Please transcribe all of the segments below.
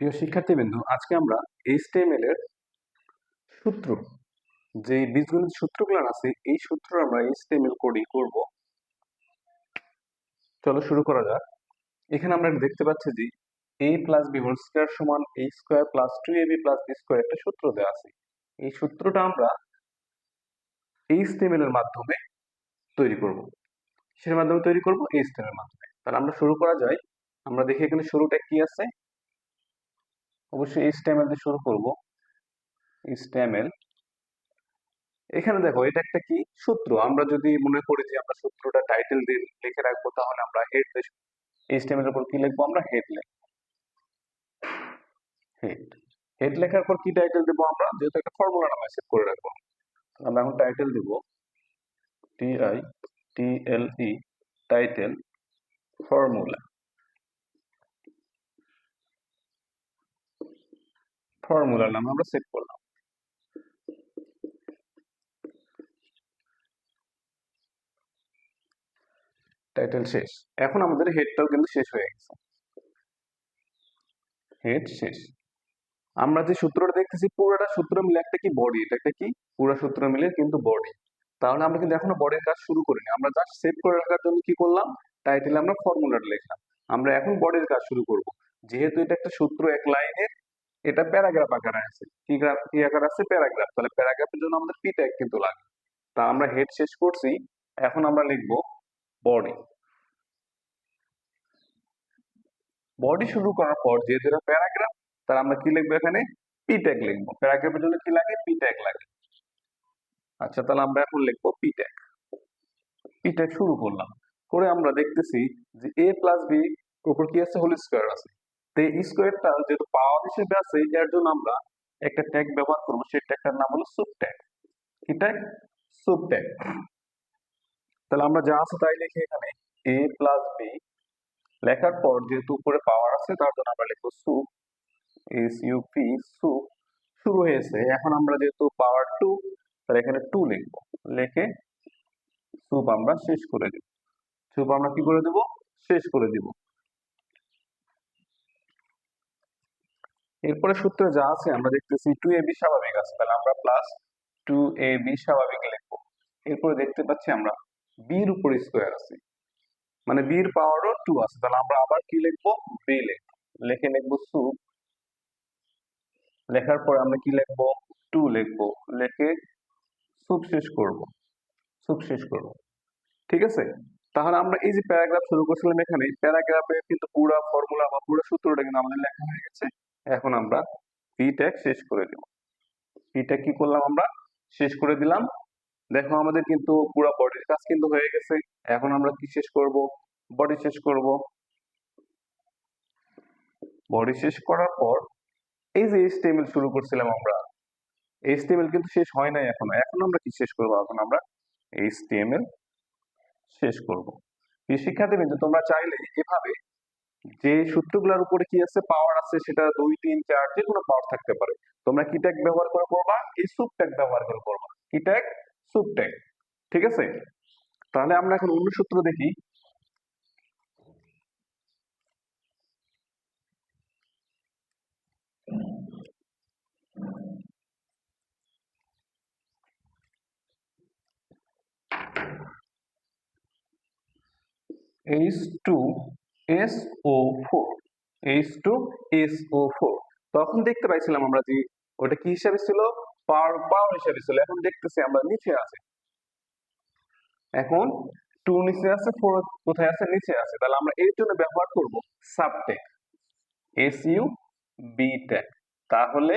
প্রিয় শিক্ষার্থীবৃন্দ, আজকে আমরা HTML এর সূত্র, যে বীজগণিত সূত্রগুলো আছে, এই সূত্র আমরা HTML কোডে করব। চলো শুরু করা যাক। এখানে আমরা দেখতে পাচ্ছি যে a plus b whole square সমান a square plus 2ab plus b square একটা সূত্র দেওয়া আছে। এই সূত্রটা আমরা HTML এর মাধ্যমে তৈরি করব। কিসের মাধ্যমে তৈরি করব? HTML এর মাধ্যমে। তাহলে আমরা শুরু করা যায়। আমরা দেখি এখানে শুরুটা কি আছে। অবশ্যই HTML দিয়ে শুরু করব। HTML, এখানে দেখো এটা একটা কি সূত্র। আমরা যদি মনে করি যে আমরা সূত্রটা টাইটেল দিয়ে লিখে রাখবো, তাহলে আমরা হেড HTML এর উপর কি লিখবো? আমরা হেড লিখবো। হেড হেড লেখার পর কি টাইটেল দেবো? আমরা যেহেতু একটা ফর্মুলা নামে সেভ করে রাখবো, আমরা এখন টাইটেল দিব TITLE, টাইটেল ফর্মুলা। ফর্মুলার নাম আমরা সেভ করলাম। টাইটেল শেষ। এখন আমাদের হেডটাও কিন্তু শেষ হয়ে গেছে। হেড শেষ। আমরা যে সূত্রটা দেখতেছি, পুরোটা সূত্র মিলে একটা কি বডি, এটা একটা কি পুরো সূত্র মিলে কিন্তু বডি। তাহলে আমরা কিন্তু এখনো বডির কাজ শুরু করিনি। আমরা জাস্ট সেভ করে রাখার জন্য কি করলাম? টাইটেলে আমরা ফর্মুলাটা লিখলাম। আমরা এখন বডির কাজ শুরু করব। যেহেতু এটা একটা সূত্র এক লাইনের, এটা প্যারাগ্রাফ আকারে আছে। কি আকার আছে? প্যারাগ্রাফ। তাহলে প্যারাগ্রাফের জন্য আমাদের পি ট্যাগ কিন্তু লাগে। তা আমরা হেড শেষ করছি, এখন আমরা লিখবো বডি। বডি শুরু করার পর যেহেতু এটা প্যারাগ্রাফ, তাহলে আমরা কি লিখবো? এখানে পি ট্যাগ লিখবো। প্যারাগ্রাফের জন্য কি লাগে? পি ট্যাগ লাগে। আচ্ছা, তাহলে আমরা এখন লিখবো পি ট্যাগ। পি ট্যাগ শুরু করলাম করে আমরা দেখতেছি যে a প্লাস বি উপর কি আছে? হোল স্কয়ার আছে। তো এই স্কয়ারটা যেহেতু পাওয়ার হিসেবে আছে, এর জন্য আমরা একটা ট্যাগ ব্যবহার করবো। সেই ট্যাগটার নাম হলো সুপ ট্যাগ। কি ট্যাগ? Soup tag. তাহলে আমরা যা আছে তাই লিখে এখানে a প্লাস বি লেখার পর যেহেতু উপরে পাওয়ার আছে, তার জন্য আমরা লিখবো সুপ, SUP, সুপ। শুরু হয়েছে। এখন আমরা যেহেতু পাওয়ার 2, তাহলে এখানে 2 লিখবো। লিখে সুপ আমরা শেষ করে দেব। সুপ আমরা কি করে দেব? শেষ করে দিব। এরপরে সূত্রে যা আছে আমরা দেখতেছি 2ab স্বাভাবিক আছে, তাহলে আমরা প্লাস 2ab স্বাভাবিক লিখবো। এরপরে দেখতে পাচ্ছি আমরা b এর উপর স্কয়ার আছে, মানে b এর পাওয়ারও 2 আছে। তাহলে আমরা আবার কি লিখবো? b লিখবো। লিখে লিখবো সুপ। লেখার পর আমরা কি লিখবো? 2 লিখবো। লিখে সুপ শেষ করব। সুপ শেষ করব। ঠিক আছে? তাহলে আমরা এই যে প্যারাগ্রাফ শুরু করছিলাম, এখানে প্যারাগ্রাফে কিন্তু পুরো ফর্মুলা বা পুরো সূত্রটা কিন্তু আমাদের লেখা হয়ে গেছে। এখন আমরা পি ট্যাগ শেষ করে দেব। পি ট্যাগ কি করলাম? আমরা শেষ করে দিলাম। দেখো আমাদের কিন্তু পুরো বডির কাজ কিন্তু হয়ে গেছে। এখন আমরা কি শেষ করব? বডি শেষ করব। বডি শেষ করার পর এই যে HTML শুরু করছিলাম আমরা, HTML কিন্তু শেষ হয় নাই এখনো। এখন আমরা কি শেষ করব? এখন আমরা HTML শেষ করব। এই শিক্ষার্থীবৃন্দ, তোমরা চাইলে এভাবে যে সূত্রগুলোর উপরে কি আছে? পাওয়ার আছে, সেটা 2, 3, 4 যে কোনো পাওয়ার থাকতে পারে। তোমরা কি ট্যাগ ব্যবহার করে করবা? এই সুপ ট্যাগ ব্যবহার করে করবা। কি ট্যাগ? Soup tag. ঠিক আছে? তাহলে আমরা এখন অন্য সূত্র দেখি। H2SO4, H2SO4। তখন দেখতে পাইছিলাম আমরা যে ওটা কি হিসাবে ছিল? পাওয়ার হিসাবে ছিল। এখন দেখতেছি আমরা নিচে আছে। এখন 2 নিচে আছে, 4 কোথায় আছে? নিচে আছে। তাহলে আমরা এর জন্য ব্যবহার করব সাবট্যাগ, SUB ট্যাগ। তাহলে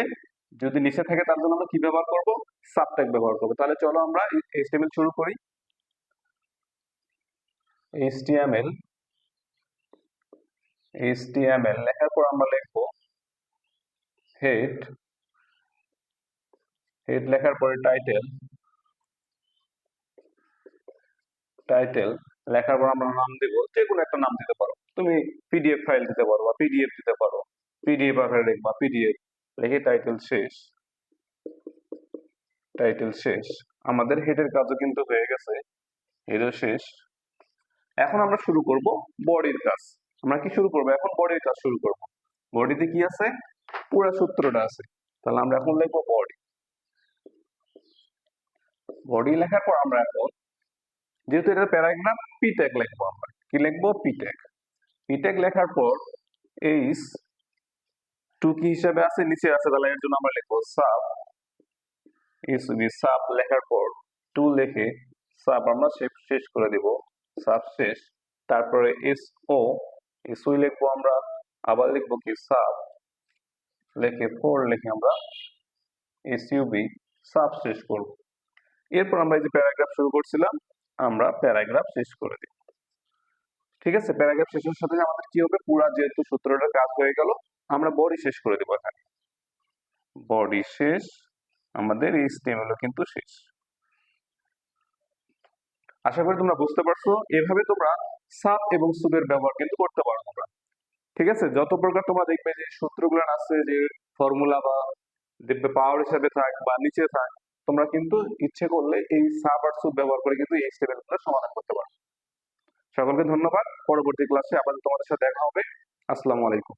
যদি নিচে থাকে, তার জন্য আমরা কি ব্যবহার করব? সাবট্যাগ ব্যবহার করব। তাহলে চলো আমরা HTML শুরু করি। HTML লেখার পর আমরা লিখবো হেড। হেড লেখার পরে টাইটেল লেখার পর আমরা নাম দেব, যে কোনো একটা নাম দিতে পারো। তুমি পিডিএফ ফাইল দিতে পারো বা পিডিএফ দিতে পারো। পিডিএফ আকারে লিখবা পিডিএফ। লিখে টাইটেল শেষ। টাইটেল শেষ। আমাদের হেডের কাজও কিন্তু হয়ে গেছে। হেডও শেষ। এখন আমরা শুরু করব বডির কাজ। আমরা কি শুরু করব? এখন বডির কাজ শুরু করব। বডিতে কি আছে? পুরো সূত্রটা আছে। তাহলে আমরা এখন লিখবো বডি। বডি লেখার পর আমরা এখন, যেহেতু এটা প্যারাগ্রাফ, পি ট্যাগ লিখবো আমরা। কি লিখবো? P tag. পি ট্যাগ লেখার পর এইচ টু কি হিসাবে আছে? নিচে আছে, তাহলে এর জন্য আমরা লিখবো সাব। এসবি সাব লেখার পর টু লিখে সাব আমরা শেষ করে দিব, সাব শেষ। তারপরে এস ও, এস ও লিখবো আমরা, আবার লিখবো কি সাব, লিখে ফোর লিখে আমরা এসইউবি সাব শেষ করব। এরপর আমরা এই যে প্যারাগ্রাফ শুরু করছিলাম, আমরা প্যারাগ্রাফ শেষ করে দিই। ঠিক আছে, প্যারাগ্রাফ শেষের সাথে আমাদের কি হবে? পুরা যেহেতু সূত্রটার কাজ হয়ে গেল, আমরা বডি শেষ করে দিব এখানে। বডি শেষ, আমাদের এইচটিএমএল কিন্তু শেষ। আশা করি তোমরা বুঝতে পারছো। এভাবে তোমরা সাব এবং সুবের ব্যবহার কিন্তু করতে পারো তোমরা। ঠিক আছে, যত প্রকার তোমরা দেখবে যে সূত্রগুলো আছে, যে ফর্মুলা বা দেখবে পাওয়ার হিসাবে থাক বা নিচে থাক, তোমরা কিন্তু ইচ্ছে করলে এই সাব আর সুব ব্যবহার করে কিন্তু এই স্টেপের সমাধান করতে পারো। সকলকে ধন্যবাদ। পরবর্তী ক্লাসে আবার তোমাদের সাথে দেখা হবে। আসসালামু আলাইকুম।